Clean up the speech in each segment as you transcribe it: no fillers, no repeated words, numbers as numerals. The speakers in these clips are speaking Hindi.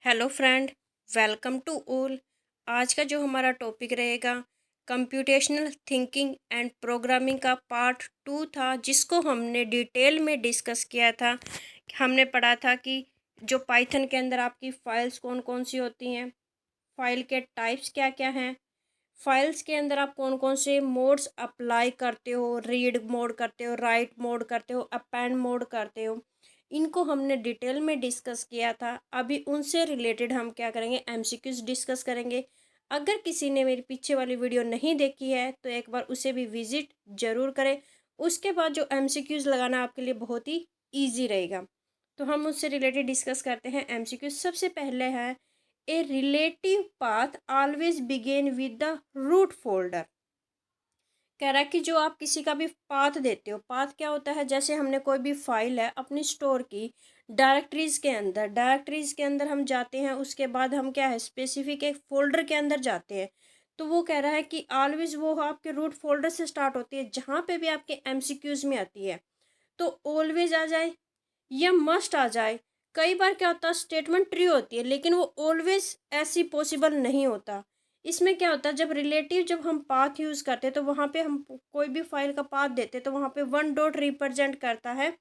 Hello friend, welcome to all. आज का जो हमारा टॉपिक रहेगा कंप्यूटेशनल थिंकिंग एंड प्रोग्रामिंग का पार्ट 2 था, जिसको हमने डिटेल में डिस्कस किया था। हमने पढ़ा था कि जो पाइथन के अंदर आपकी फ़ाइल्स कौन कौन सी होती हैं, फ़ाइल के टाइप्स क्या क्या हैं, फाइल्स के अंदर आप कौन कौन से मोड्स अप्लाई करते हो, रीड मोड करते हो, राइट मोड करते हो, अपेंड मोड करते हो। इनको हमने डिटेल में डिस्कस किया था। अभी उनसे रिलेटेड हम क्या करेंगे, एमसीक्यूज डिस्कस करेंगे। अगर किसी ने मेरी पीछे वाली वीडियो नहीं देखी है तो एक बार उसे भी विजिट ज़रूर करें। उसके बाद जो एमसीक्यूज लगाना आपके लिए बहुत ही ईजी रहेगा। तो हम उससे रिलेटेड डिस्कस करते हैं एमसीक्यूज। सबसे पहले है, a relative path always begin with the root folder. कह रहा है कि जो आप किसी का भी पाथ देते हो, पाथ क्या होता है, जैसे हमने कोई भी फाइल है अपनी स्टोर की, डायरेक्टरीज के अंदर हम जाते हैं। उसके बाद हम क्या है, स्पेसिफिक एक फोल्डर के अंदर जाते हैं। तो वो कह रहा है कि ऑलवेज वो आपके रूट फोल्डर से स्टार्ट होती है। जहाँ पे भी आपके एमसीक्यूज में आती है तो ऑलवेज आ जाए या मस्ट आ जाए। कई बार क्या होता है, स्टेटमेंट ट्री होती है, लेकिन वो ऑलवेज ऐसी पॉसिबल नहीं होता। इसमें क्या होता है, जब हम पाथ यूज़ करते हैं तो वहाँ पे हम कोई भी फाइल का पाथ देते हैं तो वहाँ पे वन डॉट रिप्रेजेंट करता है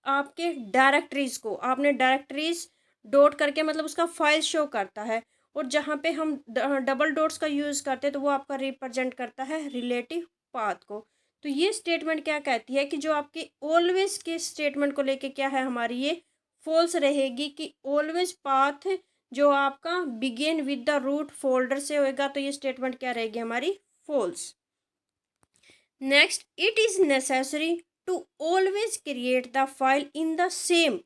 आपके डायरेक्टरीज को। आपने डायरेक्टरीज डॉट करके मतलब उसका फाइल शो करता है। और जहाँ पे हम डबल डॉट्स का यूज़ करते हैं तो वो आपका रिप्रेजेंट करता है रिलेटिव पाथ को। तो ये स्टेटमेंट क्या कहती है कि जो आपकी ऑलवेज के स्टेटमेंट को लेके क्या है, हमारी ये फॉल्स रहेगी कि ऑलवेज पाथ जो आपका begin with the root folder से होएगा। तो ये स्टेटमेंट क्या रहेगी, हमारी false. Next, it is necessary to always create the file in the same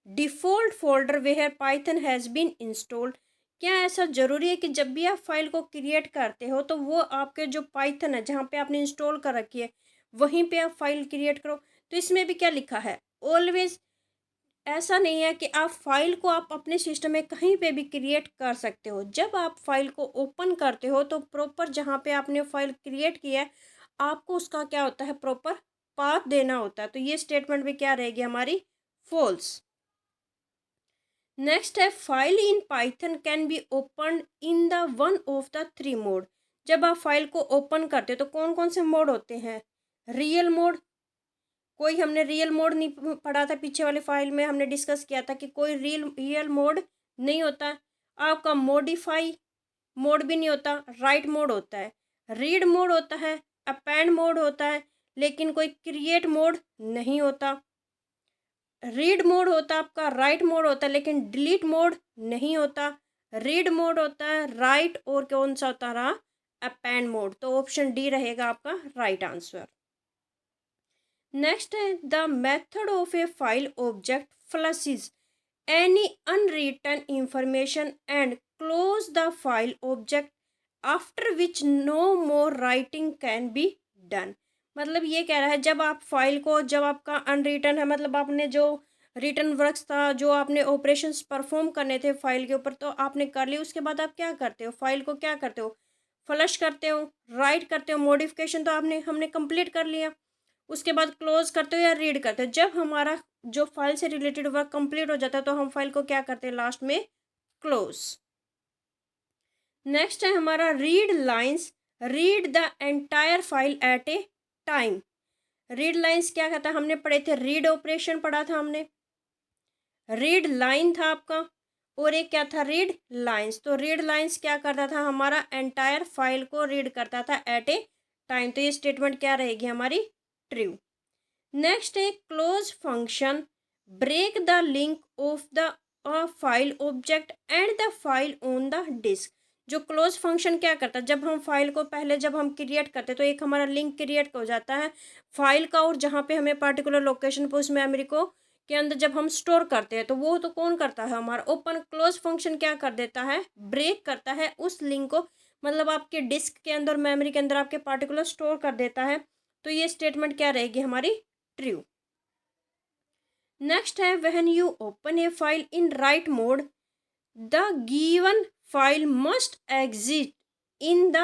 default folder where Python has been installed. क्या ऐसा ज़रूरी है कि जब भी आप फाइल को क्रिएट करते हो तो वो आपके जो पाइथन है जहाँ पे आपने इंस्टॉल कर रखी है वहीं पे आप फाइल क्रिएट करो। तो इसमें भी क्या लिखा है, ऑलवेज। ऐसा नहीं है कि आप फाइल को आप अपने सिस्टम में कहीं पे भी क्रिएट कर सकते हो। जब आप फाइल को ओपन करते हो तो प्रॉपर जहाँ पे आपने फाइल क्रिएट किया है आपको उसका क्या होता है, प्रॉपर पाथ देना होता है। तो ये स्टेटमेंट भी क्या रहेगी, हमारी फॉल्स। नेक्स्ट है, file in Python can be open in the one of the three mode. जब आप फाइल को ओपन करते हो तो कौन कौन से मोड होते हैं, रियल मोड। कोई हमने रियल मोड नहीं पढ़ा था, पीछे वाले फाइल में हमने डिस्कस किया था कि कोई रियल मोड नहीं होता। आपका मॉडिफाई मोड भी नहीं होता, राइट मोड होता है, रीड मोड होता है, अपेंड मोड होता है, लेकिन कोई क्रिएट मोड नहीं होता। रीड मोड होता है आपका, राइट मोड होता है, लेकिन डिलीट मोड नहीं होता। रीड मोड होता है, राइट, और कौन सा होता रहा, अपेंड मोड। तो ऑप्शन डी रहेगा आपका राइट आंसर। नेक्स्ट है, the method of a file object flushes any unwritten information and close the file object after which no more writing can be done. मतलब ये कह रहा है, जब आप फाइल को, जब आपका अनरिटन है, मतलब आपने जो रिटर्न वर्क्स था, जो आपने ऑपरेशंस परफॉर्म करने थे फाइल के ऊपर, तो आपने कर लिए। उसके बाद आप क्या करते हो, फाइल को क्या करते हो, फ्लश करते हो, राइट करते हो, मॉडिफिकेशन तो आपने हमने कंप्लीट कर लिया। उसके बाद क्लोज करते हो या रीड करते हो। जब हमारा जो फाइल से रिलेटेड वर्क कंप्लीट हो जाता है तो हम फाइल को क्या करते हैं, लास्ट में क्लोज। नेक्स्ट है हमारा, read lines read the entire file eight A time. Read lines क्या कहता है, हमने पढ़े थे, रीड ऑपरेशन पढ़ा था हमने, रीड लाइन था आपका, और एक क्या था, रीड लाइंस। तो रीड लाइंस क्या करता था, हमारा एंटायर फाइल को रीड करता था एट ए टाइम। तो ये स्टेटमेंट क्या रहेगी, हमारी ट्रू। नेक्स्ट है, close function break the link of the file object and the file on the disk. जो क्लोज फंक्शन क्या करता है, जब हम फाइल को पहले जब हम क्रिएट करते हैं तो एक हमारा लिंक क्रिएट हो जाता है फाइल का, और जहाँ पे हमें पर्टिकुलर लोकेशन पर उस मेमोरी को के अंदर जब हम स्टोर करते हैं तो वो तो कौन करता है, हमारा ओपन। क्लोज फंक्शन क्या कर देता है, ब्रेक करता है उस लिंक को, मतलब आपके डिस्क के अंदर, मेमोरी के अंदर आपके पर्टिकुलर स्टोर कर देता है। तो ये स्टेटमेंट क्या रहेगी, हमारी ट्रू। नेक्स्ट है, when you open A file in right mode the given file must exit in the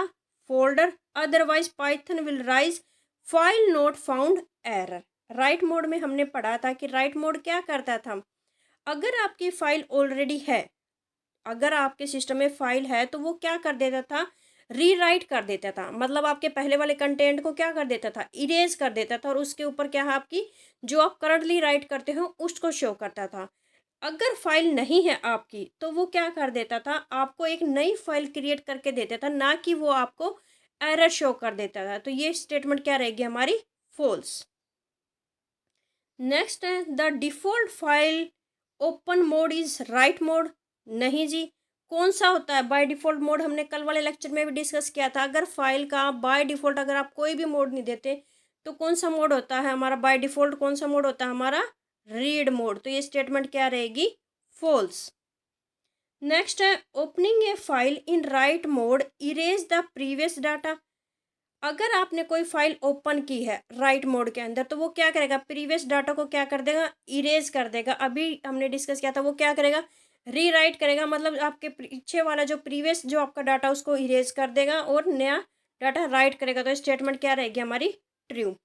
folder, otherwise Python will rise file not found error. Right mode में हमने पढ़ा था कि राइट मोड क्या करता था, अगर आपकी फाइल ऑलरेडी है, अगर आपके सिस्टम में फाइल है तो वो क्या कर देता था, रीराइट कर देता था। मतलब आपके पहले वाले कंटेंट को क्या कर देता था, इरेज कर देता था, और उसके ऊपर क्या है, आपकी जो आप करंटली राइट करते हो उसको शो करता था। अगर फाइल नहीं है आपकी तो वो क्या कर देता था, आपको एक नई फाइल क्रिएट करके देता था, ना कि वो आपको एरर शो कर देता था। तो ये स्टेटमेंट क्या रहेगी हमारी, फॉल्स। नेक्स्ट है the default file open mode is right mode. नहीं जी, कौन सा होता है बाय डिफ़ॉल्ट मोड, हमने कल वाले लेक्चर में भी डिस्कस किया था। अगर फाइल का बाय डिफ़ॉल्ट अगर आप कोई भी मोड नहीं देते तो कौन सा मोड होता है हमारा बाय डिफ़ॉल्ट, कौन सा मोड होता है हमारा, रीड मोड। तो ये स्टेटमेंट क्या रहेगी, फॉल्स। नेक्स्ट है opening A file in right mode erase the previous data. अगर आपने कोई फाइल ओपन की है राइट मोड के अंदर तो वो क्या करेगा, प्रीवियस डाटा को क्या कर देगा, इरेज कर देगा। अभी हमने डिस्कस किया था, वो क्या करेगा, रीराइट करेगा। मतलब आपके पीछे वाला जो प्रीवियस जो आपका डाटा उसको इरेज कर देगा और नया डाटा राइट करेगा। तो स्टेटमेंट क्या रहेगी हमारी, true.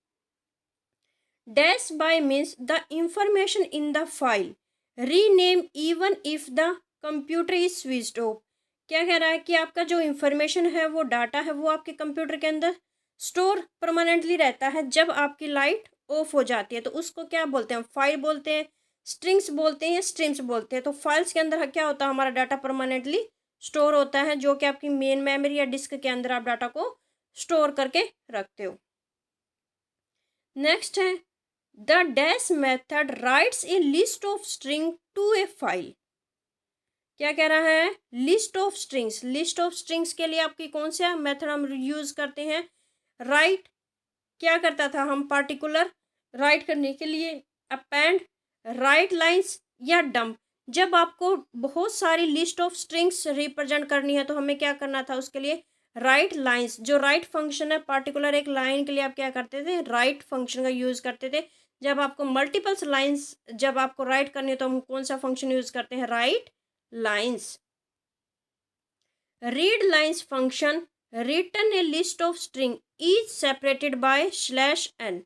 Dash by means the information in the file rename even if the computer is switched off. क्या कह रहा है कि आपका जो इंफॉर्मेशन है, वो डाटा है, वो आपके कंप्यूटर के अंदर स्टोर परमानेंटली रहता है। जब आपकी लाइट ऑफ हो जाती है तो उसको क्या बोलते हैं, फाइल बोलते हैं, स्ट्रिंग्स बोलते हैं या स्ट्रीम्स बोलते हैं। तो फाइल्स के अंदर क्या होता है, हमारा डाटा परमानेंटली स्टोर होता है, जो कि आपकी मेन मेमोरी या डिस्क के अंदर आप डाटा को स्टोर करके रखते हो। नेक्स्ट है the dash method writes a list of string to a file. क्या कह रहा है, list of strings. List of strings के लिए आपकी कौन सा मेथड हम यूज करते हैं, राइट। क्या करता था हम, पार्टिकुलर राइट करने के लिए अपेंड, राइट लाइंस या डंप। जब आपको बहुत सारी लिस्ट ऑफ स्ट्रिंग्स रिप्रेजेंट करनी है तो हमें क्या करना था, उसके लिए राइट लाइंस। जो राइट फंक्शन है, पार्टिकुलर एक लाइन के लिए आप क्या करते थे, राइट फंक्शन का यूज करते थे। जब आपको मल्टीपल्स लाइंस जब आपको राइट करनी है तो हम कौन सा फंक्शन यूज करते हैं, right lines. Read lines function return A list of string is separated by /n।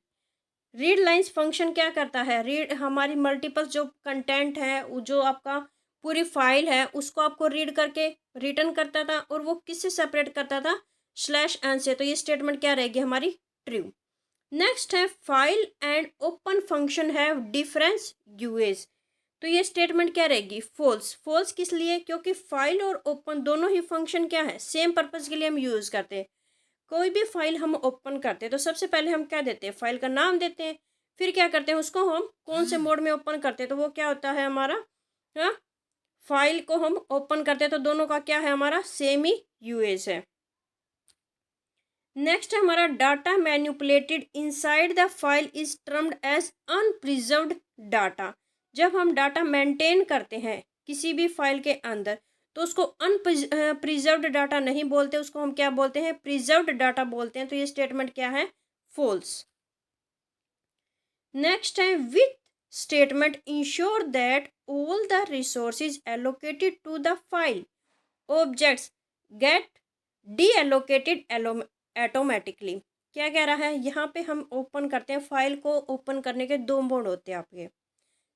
Read lines function क्या करता है, रीड हमारी मल्टीपल जो कंटेंट है, जो आपका पूरी फाइल है उसको आपको रीड करके रिटर्न करता था, और वो किससे सेपरेट करता था, /n से। तो ये स्टेटमेंट क्या रहेगी हमारी, ट्रू। नेक्स्ट है file and open function have difference usage. तो ये स्टेटमेंट क्या रहेगी, फॉल्स। फॉल्स किस लिए, क्योंकि फाइल और ओपन दोनों ही फंक्शन क्या है, सेम पर्पस के लिए हम यूज़ करते हैं। कोई भी फाइल हम ओपन करते हैं तो सबसे पहले हम क्या देते हैं, फाइल का नाम देते हैं। फिर क्या करते हैं, उसको हम कौन से मोड में ओपन करते हैं, तो वो क्या होता है हमारा, हाँ, फाइल को हम ओपन करते हैं तो दोनों का क्या है, हमारा सेम ही यूएज है। नेक्स्ट है हमारा data manipulated inside the file is termed as unpreserved data. जब हम डाटा मेंटेन करते हैं किसी भी फाइल के अंदर तो उसको अनप्रिजर्व्ड डाटा नहीं बोलते, उसको हम क्या बोलते हैं, प्रिजर्व्ड डाटा बोलते हैं। तो ये स्टेटमेंट क्या है, फॉल्स। नेक्स्ट है with statement ensure that all the resources allocated to the file objects get deallocated automatically. क्या कह रहा है, यहाँ पे हम ओपन करते हैं फाइल को, ओपन करने के दो मोड होते हैं आपके।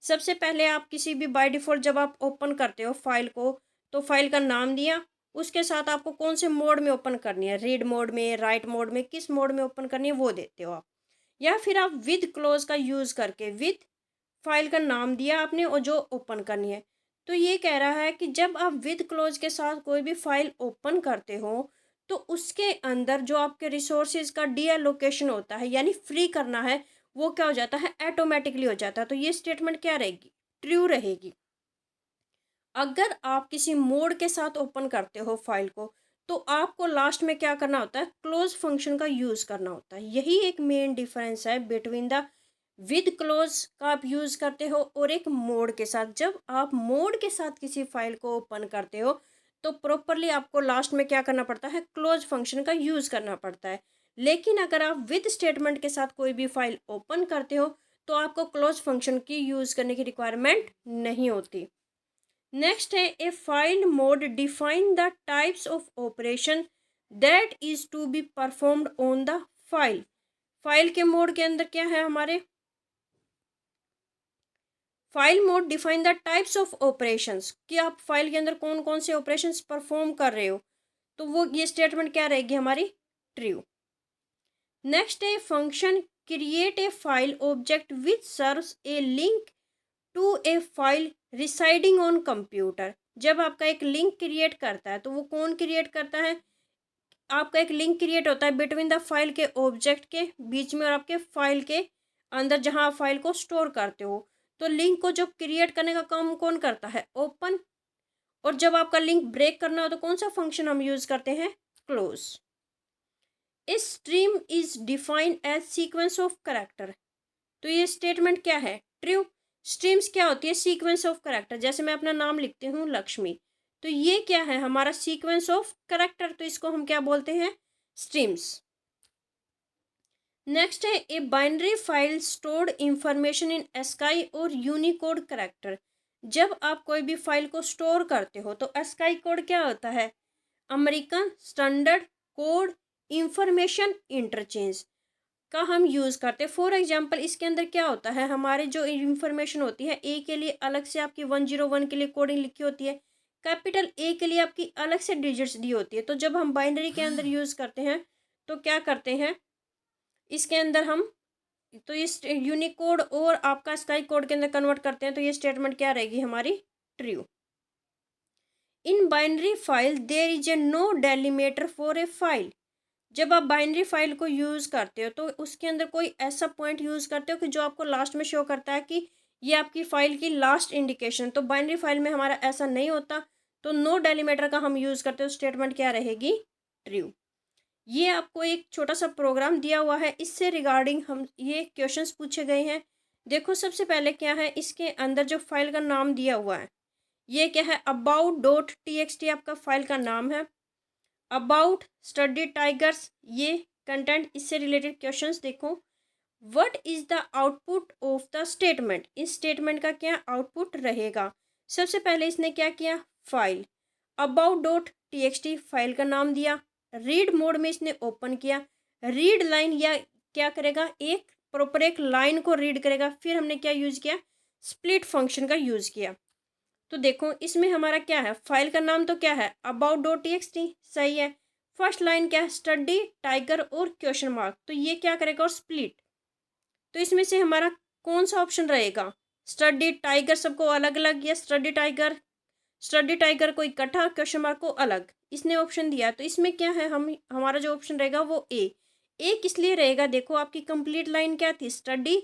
सबसे पहले आप किसी भी बाय डिफ़ॉल्ट जब आप ओपन करते हो फाइल को तो फाइल का नाम दिया, उसके साथ आपको कौन से मोड में ओपन करनी है, रीड मोड में, राइट मोड में, किस मोड में ओपन करनी है वो देते हो आप। या फिर आप विद क्लोज का यूज़ करके विद फाइल का नाम दिया आपने और जो ओपन करनी है। तो ये कह रहा है कि जब आप विद क्लोज के साथ कोई भी फाइल ओपन करते हो तो उसके अंदर जो आपके रिसोर्सेज का डी एलोकेशन होता है यानी फ्री करना है, वो क्या हो जाता है, ऑटोमेटिकली हो जाता है। तो ये स्टेटमेंट क्या रहेगी, ट्रू रहेगी। अगर आप किसी मोड के साथ ओपन करते हो फाइल को तो आपको लास्ट में क्या करना होता है, क्लोज फंक्शन का यूज़ करना होता है। यही एक मेन डिफरेंस है बिटवीन द विद क्लोज का आप यूज़ करते हो और एक मोड के साथ। जब आप मोड के साथ किसी फाइल को ओपन करते हो तो प्रॉपरली आपको लास्ट में क्या करना पड़ता है, क्लोज फंक्शन का यूज़ करना पड़ता है। लेकिन अगर आप विद स्टेटमेंट के साथ कोई भी फाइल ओपन करते हो तो आपको क्लोज फंक्शन की यूज़ करने की रिक्वायरमेंट नहीं होती। नेक्स्ट है a file mode define the types of operation that is to be performed on the file. File के मोड के अंदर क्या है हमारे, file mode define the types of operations, कि आप फाइल के अंदर कौन कौन से ऑपरेशंस परफॉर्म कर रहे हो, तो वो ये स्टेटमेंट क्या रहेगी हमारी, ट्रू। नेक्स्ट है function create a file object which serves a link to a file residing on computer. जब आपका एक लिंक क्रिएट करता है तो वो कौन क्रिएट करता है, आपका एक लिंक क्रिएट होता है बिटवीन द फाइल के ऑब्जेक्ट के बीच में और आपके फाइल के अंदर जहां आप फाइल को स्टोर करते हो। तो लिंक को जब क्रिएट करने का काम कौन करता है, ओपन। और जब आपका लिंक ब्रेक करना हो तो कौन सा फंक्शन हम यूज करते हैं, क्लोज। इस stream is defined as sequence of character. तो ये स्टेटमेंट क्या है, ट्रू। स्ट्रीम्स क्या होती है, सीक्वेंस ऑफ कैरेक्टर। जैसे मैं अपना नाम लिखती हूँ लक्ष्मी, तो ये क्या है हमारा सीक्वेंस ऑफ कैरेक्टर, तो इसको हम क्या बोलते हैं, स्ट्रीम्स। नेक्स्ट है a binary file stored information in ASCII और यूनिकोड कैरेक्टर। जब आप कोई भी फाइल को स्टोर करते हो तो एस्काई कोड क्या होता है, American standard code information interchange का हम यूज़ करते हैं। फॉर एग्जांपल इसके अंदर क्या होता है, हमारे जो इंफॉर्मेशन होती है, ए के लिए अलग से आपकी 101 के लिए कोडिंग लिखी होती है, कैपिटल ए के लिए आपकी अलग से डिजिट्स दी होती है। तो जब हम बाइनरी के अंदर यूज़ करते हैं तो क्या करते हैं, इसके अंदर हम तो इस यूनिकोड और आपका स्काई कोड के अंदर कन्वर्ट करते हैं, तो ये स्टेटमेंट क्या रहेगी हमारी, true. In binary file there is a no delimiter for a file. जब आप बाइनरी फाइल को यूज़ करते हो तो उसके अंदर कोई ऐसा पॉइंट यूज़ करते हो कि जो आपको लास्ट में शो करता है कि ये आपकी फ़ाइल की लास्ट इंडिकेशन। तो बाइनरी फाइल में हमारा ऐसा नहीं होता, तो नो डेलीमीटर का हम यूज़ करते हो, स्टेटमेंट क्या रहेगी, ट्रू। ये आपको एक छोटा सा प्रोग्राम दिया हुआ है, इससे रिगार्डिंग हम ये क्वेश्चंस पूछे गए हैं। देखो सबसे पहले क्या है, इसके अंदर जो फाइल का नाम दिया हुआ है ये क्या है, about.txt आपका फाइल का नाम है। अबाउट स्टडी टाइगर्स ये कंटेंट, इससे रिलेटेड क्वेश्चंस देखो। What is the output of the statement, इस स्टेटमेंट का क्या आउटपुट रहेगा। सबसे पहले इसने क्या किया, फाइल about.txt फाइल का नाम दिया, रीड मोड में इसने ओपन किया, रीड लाइन या क्या करेगा, एक प्रॉपर एक लाइन को रीड करेगा। फिर हमने क्या यूज़ किया, स्प्लिट फंक्शन का यूज़ किया। तो देखो इसमें हमारा क्या है, फाइल का नाम तो क्या है, about.txt, सही है। फर्स्ट लाइन क्या है, स्टडी टाइगर और क्वेश्चन मार्क, तो ये क्या करेगा, और स्प्लिट। तो इसमें से हमारा कौन सा ऑप्शन रहेगा, स्टडी टाइगर सबको अलग अलग या स्टडी टाइगर को इकट्ठा, क्वेश्चन मार्क को अलग, इसने ऑप्शन दिया। तो इसमें क्या है, हम हमारा जो ऑप्शन रहेगा वो ए किस लिए रहेगा, देखो आपकी कंप्लीट लाइन क्या थी, स्टडी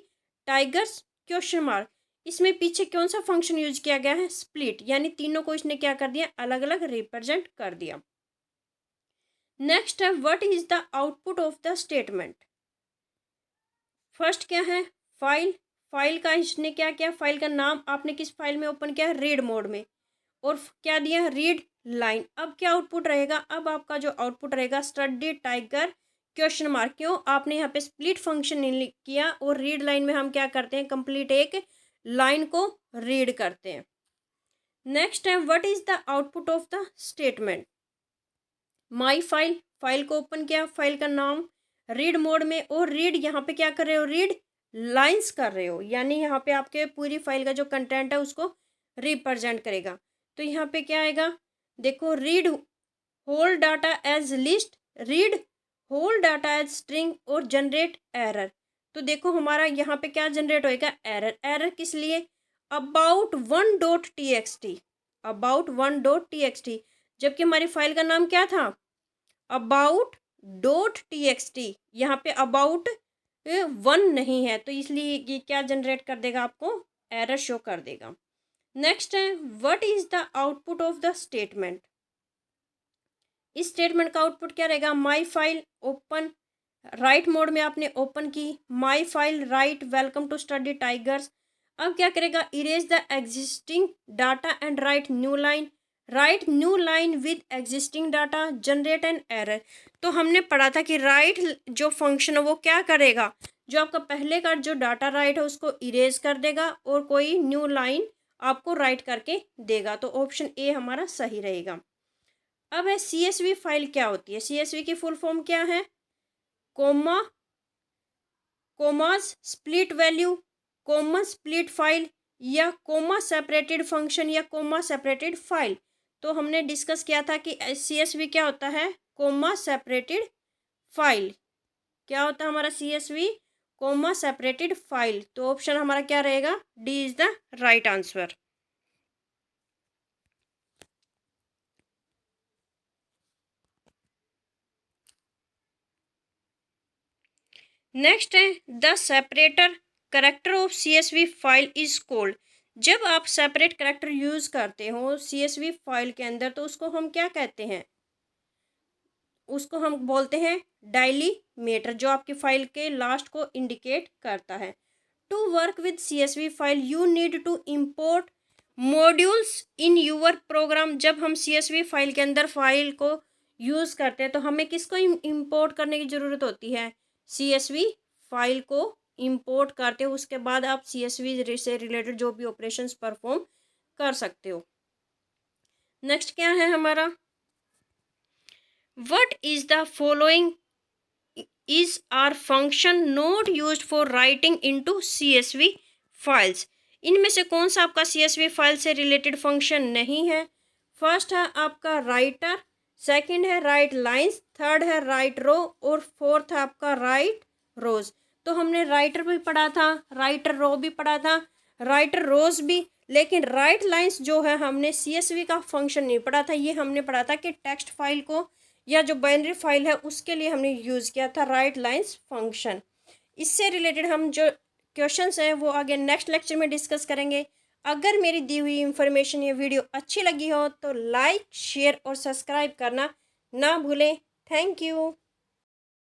टाइगर्स क्वेश्चन मार्क, इसमें पीछे कौन सा फंक्शन यूज किया गया है, स्प्लिट, यानी तीनों को इसने क्या कर दिया, अलग अलग रिप्रेजेंट कर दिया। नेक्स्ट है what is the output of the statement. First क्या है, फाइल का इसने क्या किया, फाइल का नाम आपने किस फाइल में ओपन किया है, रीड मोड में, और क्या दिया, रीड लाइन। अब क्या आउटपुट रहेगा, अब आपका जो आउटपुट रहेगा स्टडी टाइगर क्वेश्चन मार्क, क्यों आपने यहाँ पे स्प्लिट फंक्शन किया, और रीड लाइन में हम क्या करते हैं, कंप्लीट एक लाइन को रीड करते हैं। नेक्स्ट है what is the output of the statement, my file को ओपन किया, फाइल का नाम रीड मोड में, और रीड यहाँ पे क्या कर रहे हो, रीड लाइंस कर रहे हो, यानी यहाँ पे आपके पूरी फाइल का जो कंटेंट है उसको रिप्रेजेंट करेगा। तो यहाँ पे क्या आएगा, देखो read whole data as list, read whole data as string, और जनरेट एरर। तो देखो हमारा यहाँ पे क्या जनरेट होएगा, एरर किस लिए, about1.txt, about1.txt, जबकि हमारी फाइल का नाम क्या था, about.txt, यहाँ पे about वन नहीं है, तो इसलिए ये क्या जनरेट कर देगा, आपको एरर शो कर देगा। नेक्स्ट है what is the output of the statement, इस स्टेटमेंट का आउटपुट क्या रहेगा, my file open, write mode में आपने ओपन की, my file write welcome to study tigers. अब क्या करेगा, erase the existing data and write new line with existing data, generate an error. तो हमने पढ़ा था कि राइट जो फंक्शन है वो क्या करेगा, जो आपका पहले का जो डाटा राइट है उसको इरेज कर देगा और कोई न्यू लाइन आपको राइट करके देगा। तो ऑप्शन ए हमारा सही रहेगा। अब है CSV फाइल क्या होती है, CSV की फुल फॉर्म क्या है, commas split value, comma split file, या कोमा सेपरेटेड फंक्शन या कोमा सेपरेटेड फाइल। तो हमने डिस्कस किया था कि CSV क्या होता है, कोमा सेपरेटेड फाइल। क्या होता है हमारा CSV, कोमा सेपरेटेड फाइल। तो ऑप्शन हमारा क्या रहेगा, D is the right answer. Next है the separator character of CSV file is called. जब आप सेपरेट करेक्टर यूज करते हो CSV फाइल के अंदर तो उसको हम क्या कहते हैं, उसको हम बोलते हैं डायलीमेटर, जो आपकी फाइल के लास्ट को इंडिकेट करता है। To work with CSV file you need to import modules in your program. जब हम CSV फाइल के अंदर फाइल को यूज़ करते हैं तो हमें किसको इम्पोर्ट करने की ज़रूरत होती है, CSV फाइल को इम्पोर्ट करते हो, उसके बाद आप CSV से रिलेटेड जो भी ऑपरेशंस परफॉर्म कर सकते हो। नेक्स्ट क्या है हमारा, what is the following is are function not used for writing into CSV files। इनमें से कौन सा आपका CSV फाइल से रिलेटेड फंक्शन नहीं है। फर्स्ट है आपका राइटर, सेकंड है राइट लाइंस, थर्ड है राइट रो और फोर्थ है आपका राइट रोज। तो हमने राइटर भी पढ़ा था, राइटर रो भी पढ़ा था, राइटर रोज भी, लेकिन राइट लाइंस जो है हमने CSV का फंक्शन नहीं पढ़ा था। ये हमने पढ़ा था कि टेक्स्ट फाइल को या जो बाइनरी फाइल है उसके लिए हमने यूज़ किया था राइट लाइंस फंक्शन। इससे रिलेटेड हम जो क्वेश्चंस हैं वो आगे नेक्स्ट लेक्चर में डिस्कस करेंगे। अगर मेरी दी हुई इंफॉर्मेशन या वीडियो अच्छी लगी हो तो लाइक शेयर और सब्सक्राइब करना ना भूलें। Thank you.